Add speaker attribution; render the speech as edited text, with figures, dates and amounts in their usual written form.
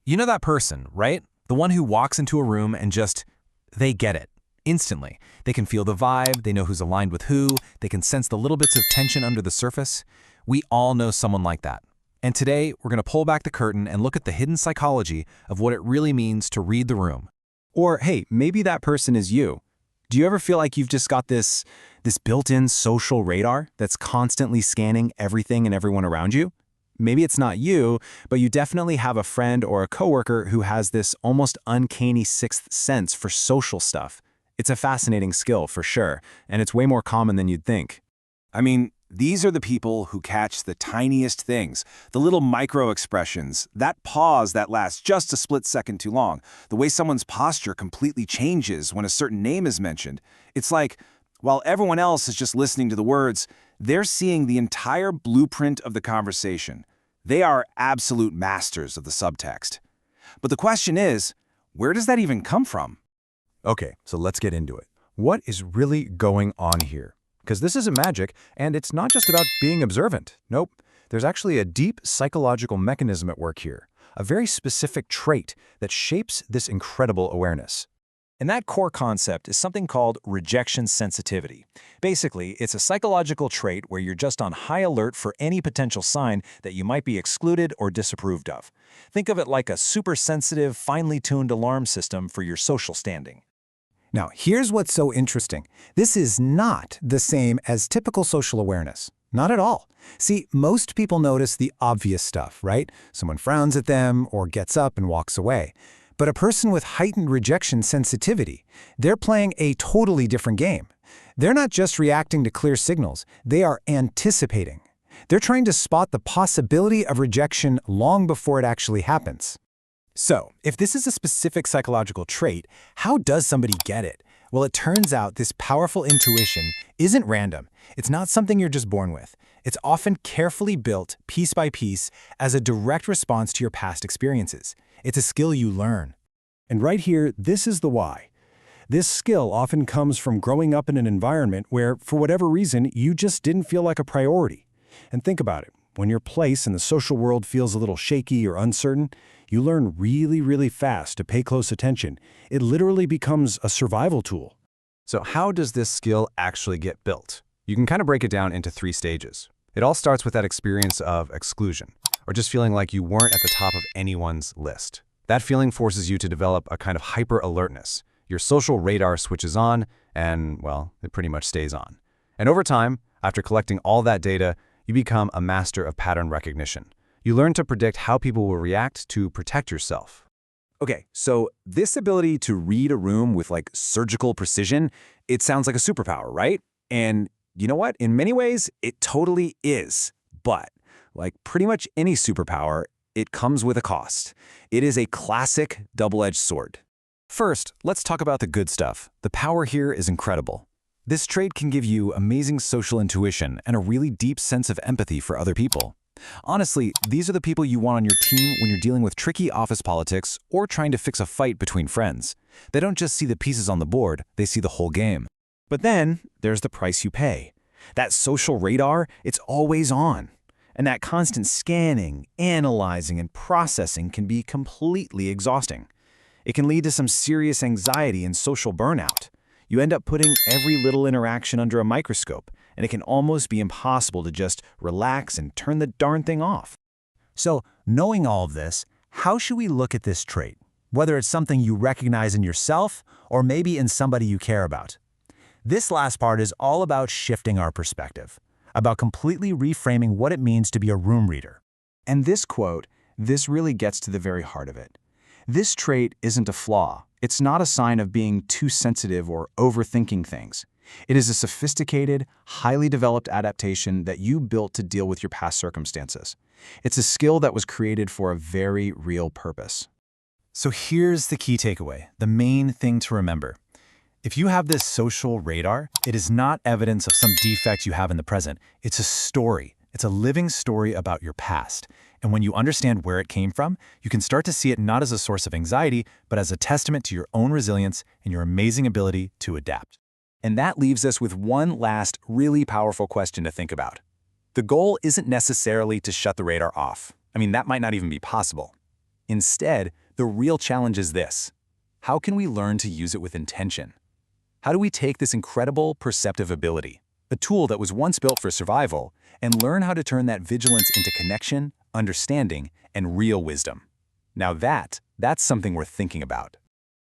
Speaker 1: You know that person, right? The one who walks into a room and they get it. Instantly. They can feel the vibe, they know who's aligned with who, they can sense the little bits of tension under the surface. We all know someone like that. And today, we're going to pull back the curtain and look at the hidden psychology of what it really means to read the room.
Speaker 2: Or, hey, maybe that person is you. Do you ever feel like you've just got this built-in social radar that's constantly scanning everything and everyone around you? Maybe it's not you, but you definitely have a friend or a coworker who has this almost uncanny sixth sense for social stuff. It's a fascinating skill for sure, and it's way more common than you'd think.
Speaker 3: I mean, these are the people who catch the tiniest things, the little micro-expressions, that pause that lasts just a split second too long, the way someone's posture completely changes when a certain name is mentioned. It's like, while everyone else is just listening to the words, they're seeing the entire blueprint of the conversation. They are absolute masters of the subtext. But the question is, where does that even come from?
Speaker 2: Okay, so let's get into it. What is really going on here? Because this isn't magic, and it's not just about being observant. Nope, there's actually a deep psychological mechanism at work here, a very specific trait that shapes this incredible awareness.
Speaker 4: And that core concept is something called rejection sensitivity. Basically, it's a psychological trait where you're just on high alert for any potential sign that you might be excluded or disapproved of. Think of it like a super sensitive, finely tuned alarm system for your social standing.
Speaker 5: Now, here's what's so interesting. This is not the same as typical social awareness. Not at all. See, most people notice the obvious stuff, right? Someone frowns at them or gets up and walks away. But a person with heightened rejection sensitivity, they're playing a totally different game. They're not just reacting to clear signals, they are anticipating. They're trying to spot the possibility of rejection long before it actually happens.
Speaker 2: So, if this is a specific psychological trait, how does somebody get it? Well, it turns out this powerful intuition isn't random. It's not something you're just born with. It's often carefully built, piece by piece, as a direct response to your past experiences. It's a skill you learn.
Speaker 6: And right here, this is the why. This skill often comes from growing up in an environment where, for whatever reason, you just didn't feel like a priority. And think about it. When your place in the social world feels a little shaky or uncertain, you learn really, really fast to pay close attention. It literally becomes a survival tool.
Speaker 2: So how does this skill actually get built? You can kind of break it down into 3 stages. It all starts with that experience of exclusion, or just feeling like you weren't at the top of anyone's list. That feeling forces you to develop a kind of hyper-alertness. Your social radar switches on, and, well, it pretty much stays on. And over time, after collecting all that data, you become a master of pattern recognition. You learn to predict how people will react to protect yourself.
Speaker 4: Okay, so this ability to read a room with like surgical precision, it sounds like a superpower, right? And you know what? In many ways, it totally is. But like pretty much any superpower, it comes with a cost. It is a classic double-edged sword. First, let's talk about the good stuff. The power here is incredible. This trait can give you amazing social intuition and a really deep sense of empathy for other people. Honestly, these are the people you want on your team when you're dealing with tricky office politics or trying to fix a fight between friends. They don't just see the pieces on the board, they see the whole game. But then, there's the price you pay. That social radar, it's always on. And that constant scanning, analyzing, and processing can be completely exhausting. It can lead to some serious anxiety and social burnout. You end up putting every little interaction under a microscope, and it can almost be impossible to just relax and turn the darn thing off.
Speaker 5: So, knowing all of this, how should we look at this trait? Whether it's something you recognize in yourself or maybe in somebody you care about. This last part is all about shifting our perspective, about completely reframing what it means to be a room reader.
Speaker 4: And this quote, this really gets to the very heart of it. This trait isn't a flaw. It's not a sign of being too sensitive or overthinking things. It is a sophisticated, highly developed adaptation that you built to deal with your past circumstances. It's a skill that was created for a very real purpose.
Speaker 2: So here's the key takeaway, the main thing to remember. If you have this social radar, it is not evidence of some defect you have in the present. It's a story. It's a living story about your past. And when you understand where it came from, you can start to see it not as a source of anxiety, but as a testament to your own resilience and your amazing ability to adapt.
Speaker 4: And that leaves us with one last really powerful question to think about. The goal isn't necessarily to shut the radar off. I mean, that might not even be possible.
Speaker 1: Instead, the real challenge is this. How can we learn to use it with intention? How do we take this incredible perceptive ability, a tool that was once built for survival, and learn how to turn that vigilance into connection, understanding, and real wisdom? Now that's something worth thinking about.